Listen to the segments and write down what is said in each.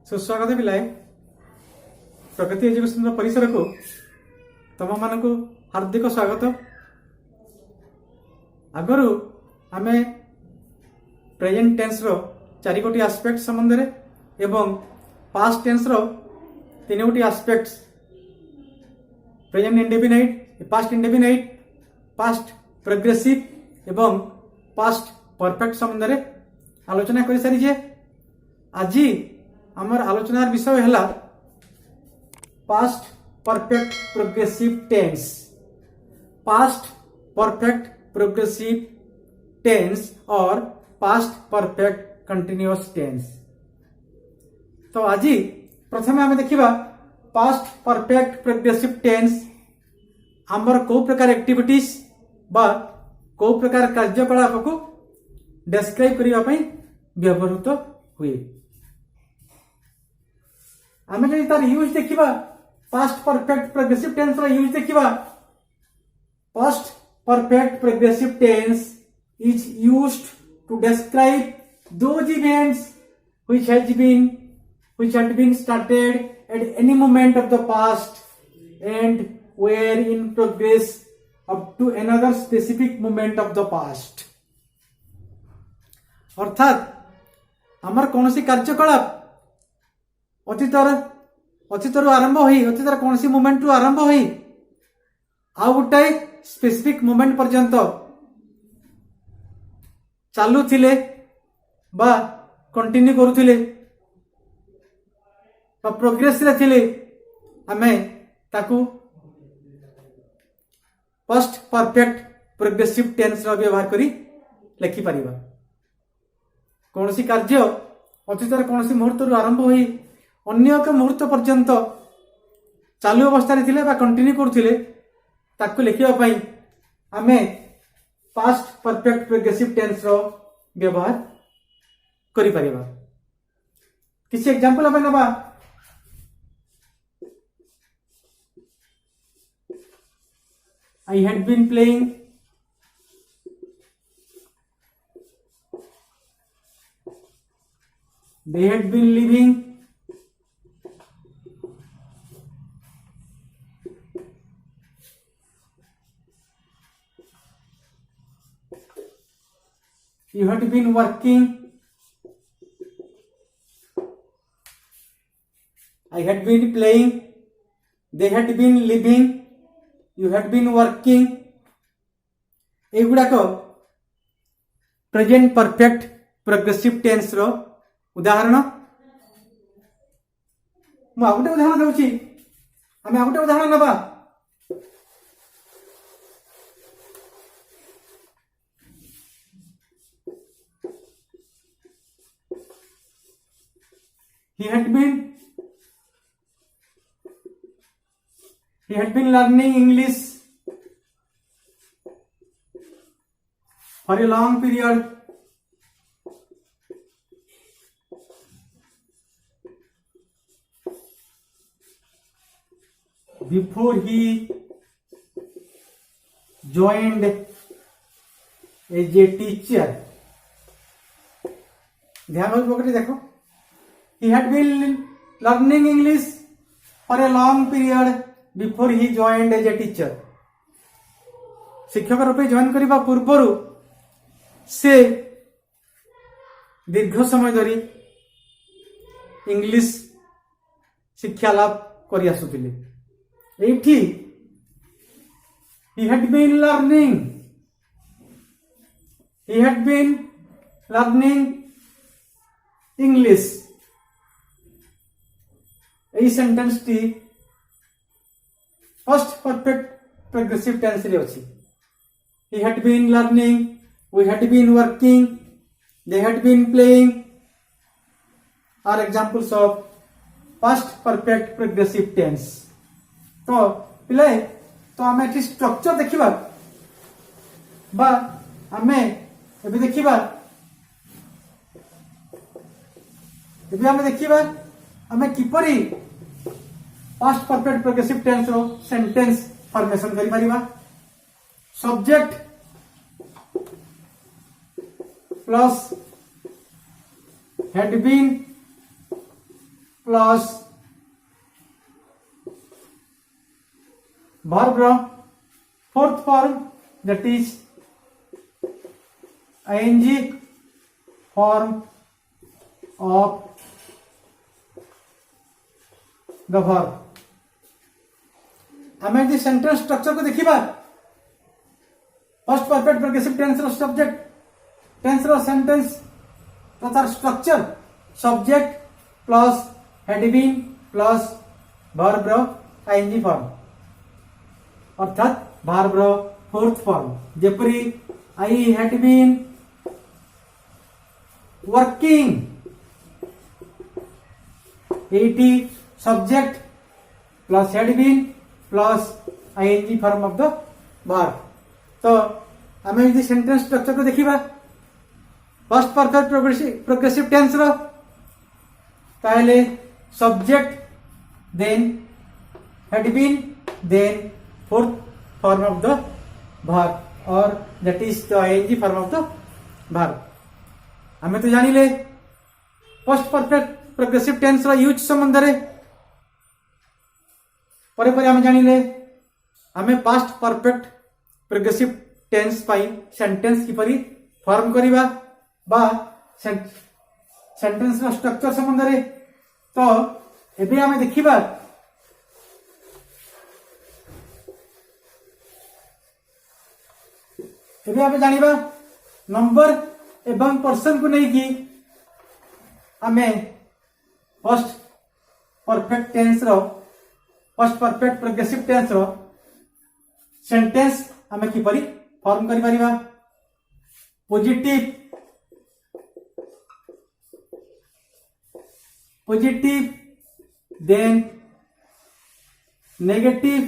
सुस्वागत पिलाए प्रगति एजुकेशन परिसर को तुम मान को हार्दिक स्वागत। आगु आम प्रेजेंट टेन्स रो 4 गोटी आस्पेक्ट संबंध में एवं पास्ट टेन्स रो 3 गोटी aspect present indefinite, past indefinite, past progressive एवं पास्ट परफेक्ट संबंध में आलोचना कर सारी। आज आमर आलोचनार विषय है past perfect progressive tense. Past perfect progressive tense और पास्ट परफेक्ट कंटिन्यूअस टेन्स। तो आज प्रथम आम देखा पास्ट परफेक्ट प्रोग्रेसिव टेन्स आमर को प्रकार एक्टिविटीज बा को प्रकार कार्यकलाप को डेस्क्राइब करने व्यवहृत हुए। आम जो तार यूज देखा पास्ट परफेक्ट प्रोग्रेसिव टेन्स रा यूज देखा। Past perfect progressive tense is used to describe those events which had been started at any moment of the past and were in progress up to another specific moment of the past। अर्थात आमर कौन सी कार्यकलाप अतीतर आरंभ हुई अतीतर कौन सी moment रु आरंभ हुई आ गोटे स्पेसिफिक मोमेंट पर्यंत चालू थिले बा कंटिन्यू करुथिले बा प्रोग्रेस रे थिले आमे ताकू पास्ट परफेक्ट प्रोग्रेसिव टेन्स रो व्यवहार करी लिखि परिबा। कौन सी कार्य अतीतर कौन सी मुहूर्त रु आरंभ हुई अन्य एक मुहूर्त पर्यंत चालू अवस्था रे थिले बा कंटिन्यू करुथिले ताकू लिखिबा पई आमे पास्ट परफेक्ट प्रोग्रेसिव टेन्स रो व्यवहार करि परिबा। किसी एग्जांपल आमे नबा। I had been playing, they had been living, you had been working, I had been playing, they had been living, you had been working। एगुड़ाक प्रेजेंट परफेक्ट प्रोग्रेसिव टेन्स रो उदाहरण। मु आगोटे उदाहरण देउची, आमे आगोटे उदाहरण नबा। He had been learning English for a long period before he joined as a teacher। ध्यान से देखो, he had been learning English for a long period before he joined as a teacher। शिक्षक रूपे जॉइन करबा पूर्वरु से दीर्घ समय धरी English शिक्षा लाभ करि आसुतिले। एठी he had been learning English। এই সেন্টেন্সটি फर्स्ट परफेक्ट प्रोग्रेसिव टेंस रे अछि। he had been learning, we had been working, they had been playing are examples of past perfect progressive tense। तो पिले तो आमे एठी स्ट्रक्चर देखिबा बा आमे एबे देखिबा आमे किपरि पास्ट परफेक्ट प्रोग्रेसिव टेंस रो सेंटेंस फॉर्मेशन करि परिबा। Subject plus had been plus verb fourth form, that is ing form of the verb. आम यदि सेंटेंस स्ट्रक्चर को देखा फर्स्ट परफेक्ट प्रोग्रेसिव टेंस रो सब्जेक्ट टेंस रो सेंटेंस तथा structure subject plus had been plus verb रो ING form अर्थात verb रो फोर्थ फॉर्म जेपरी आई हैड बीन वर्किंग एटी subject plus had been plus ING form of the verb. तो आम यदि सेंटेंस स्ट्रक्चर को देखा फर्स्ट परफेक्ट प्रोग्रेसिव टेंस रो ताहले subject then had been then fourth form of the verb और that is the ING form of the verb. आम तो जानिले फर्स्ट परफेक्ट प्रोग्रेसिव टेंस रो यूज संबंध रे परे परे आम जानिले आमे पास्ट परफेक्ट प्रोग्रेसिव टेंस पाई सेंटेंस किपरि फॉर्म करिबा बा सेंटेंस रो स्ट्रक्चर संबंध रे. तो एबे आमे देखिबा एबे आमे जानिबा नंबर एवं पर्सन को नहीं की आमे फर्स्ट परफेक्ट टेंस रो फर्स्ट परफेक्ट प्रोग्रेसिव टेंस रो सेंटेंस आमे किपरि फॉर्म करि परिबा. Positive then negative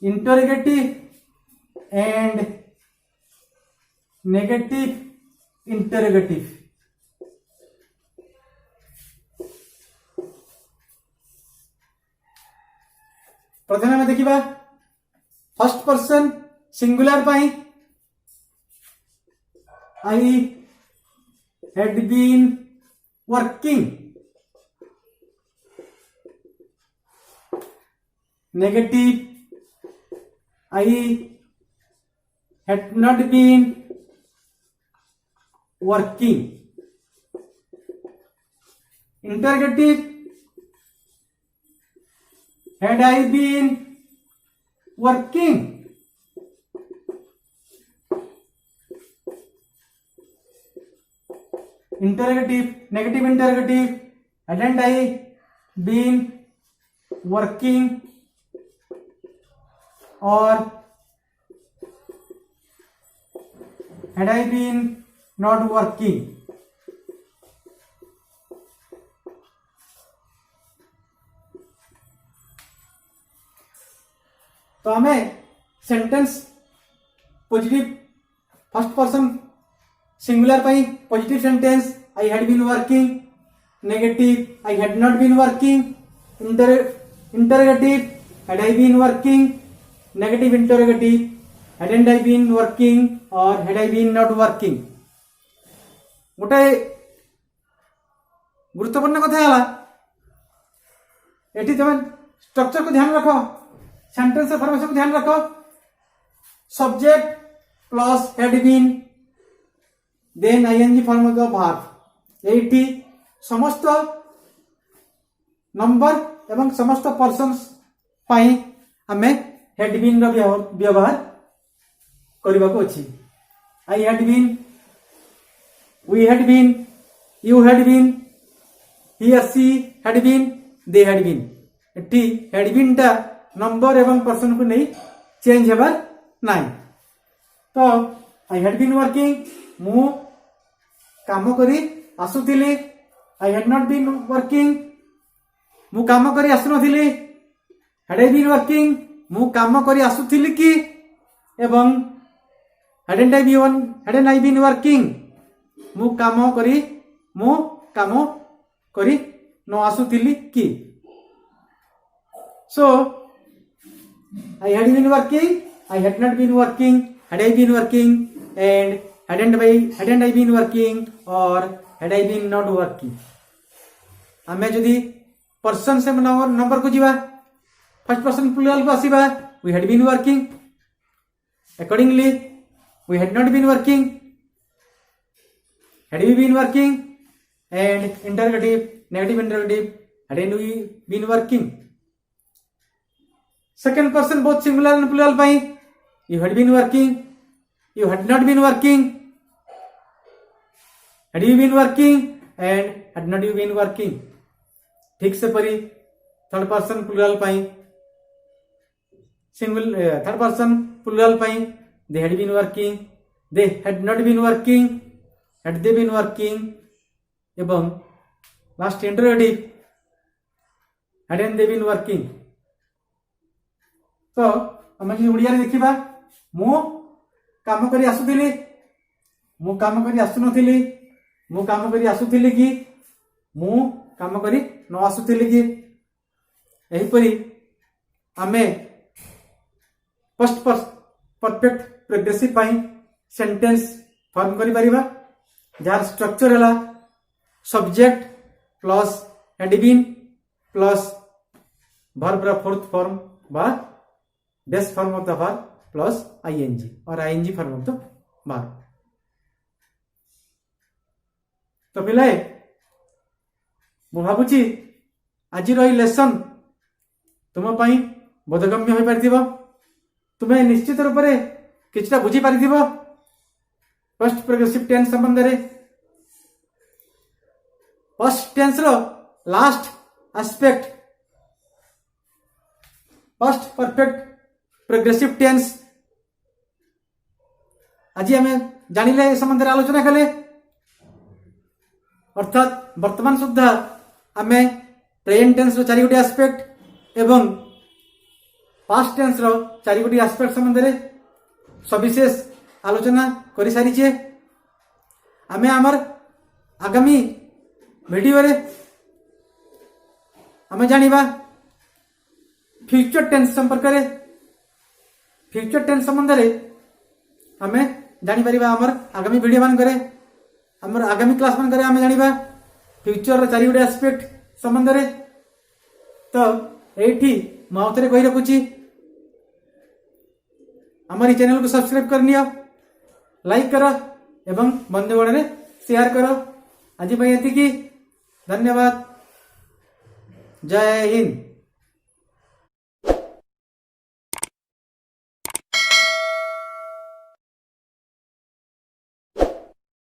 interrogative and negative interrogative. प्रथम आम देखा फर्स्ट पर्सन सिंगुलर पाई I had been working. Negative I had not been working. Interrogative had I been working. Interrogative, negative interrogative, hadn't I been working, or had I been not working. तो हमें sentence positive first person singular पाई positive sentence I had been working. Negative I had not been working. Interrogative had I been working. Negative interrogative hadn't I been working और had I been not working. गोटे गुरुत्वपूर्ण कथा है eighty तुम structure को ध्यान रख सेंटेंस फॉर्मेशन को ध्यान रखो. Subject plus had been then ING form of the verb. एटी समस्त नंबर एवं समस्त पर्सन्स पाई आमे हैड बीन रो व्यवहार करबा को अछि. I had been, we had been, you had been, he or she had been, they had been. एटी हैड बीन टा नंबर एवं पर्सन को नहीं चेंज हेबार नहीं. तो आई हैड बीन वर्किंग मु काम करी आसुथिली. I had not been working मु काम करी आसुनथिली. हैड आई बीन वर्किंग मु काम करी आसुथिली कि एवं हैडंट आई बीन वर्किंग मु काम करी न आसुथिली कि. सो I had been working, I had not been working, had I been working, and hadn't I been working or had I been not working. आमे जदि पर्सन से नंबर को जीवा फर्स्ट पर्सन प्लूरल को आसीबा we had been working. Accordingly we had not been working. Had we been working? And interrogative, negative interrogative, hadn't we been working? Second person both singular and plural pi you had been working, you had not been working, had you been working and had not you been working. ठीक से परी third person plural पाई single third person plural पाई they had been working, they had not been working, had they been working एवं last interrogative hadn't they been working. तो आम जो ओडिया देखा मु काम करी आसुथिली मु काम करी आसुनथिली मु काम करी आसुथिली कि मु काम करी न आसुथिली कि एहीपरि आमे फर्स्ट परफेक्ट प्रोग्रेसिव पाई सेंटेंस फॉर्म करि परिबा जार स्ट्रक्चर हला subject plus had been plus verb रा फोर्थ फॉर्म बा base form of the verb plus ING or ING form of the verb. तो पिलाए मु भाबुची आज लेसन तुम पाई बोधगम्य हो पारिथिबो. तुम्हें निश्चित रूप से किछटा बुझी पारिथिबो फर्स्ट प्रोग्रेसिव टेंस संबंध रे. फर्स्ट टेंस रो last aspect first perfect progressive tense आज आम जानिले ए संबंध आलोचना कले. अर्थात वर्तमान सुधा आम प्रेजेंट टेंस रो चारि गोटी एस्पेक्ट एवं पास्ट टेंस रो चारि गोटी एस्पेक्ट संबंध रे सविशेष आलोचना करि सारिछे. आमे हमर आगामी वीडियो रे आमे जानिबा फ्यूचर टेंस संपर्क रे. फ्यूचर टेंस संबंध रे आमे जानि परिबा हमर आगामी वीडियो मान करे हमर आगामी क्लास मान करे आमे जानिबा फ्यूचर रो चारि गोटी एस्पेक्ट संबंध रे. तो एठी माउथरे कहि रखुची हमारी चैनल को सब्सक्राइब कर नियो, लाइक करो एवं बंधुगण रे शेयर करो. आज भाई एतिकी धन्यवाद. जय हिंद.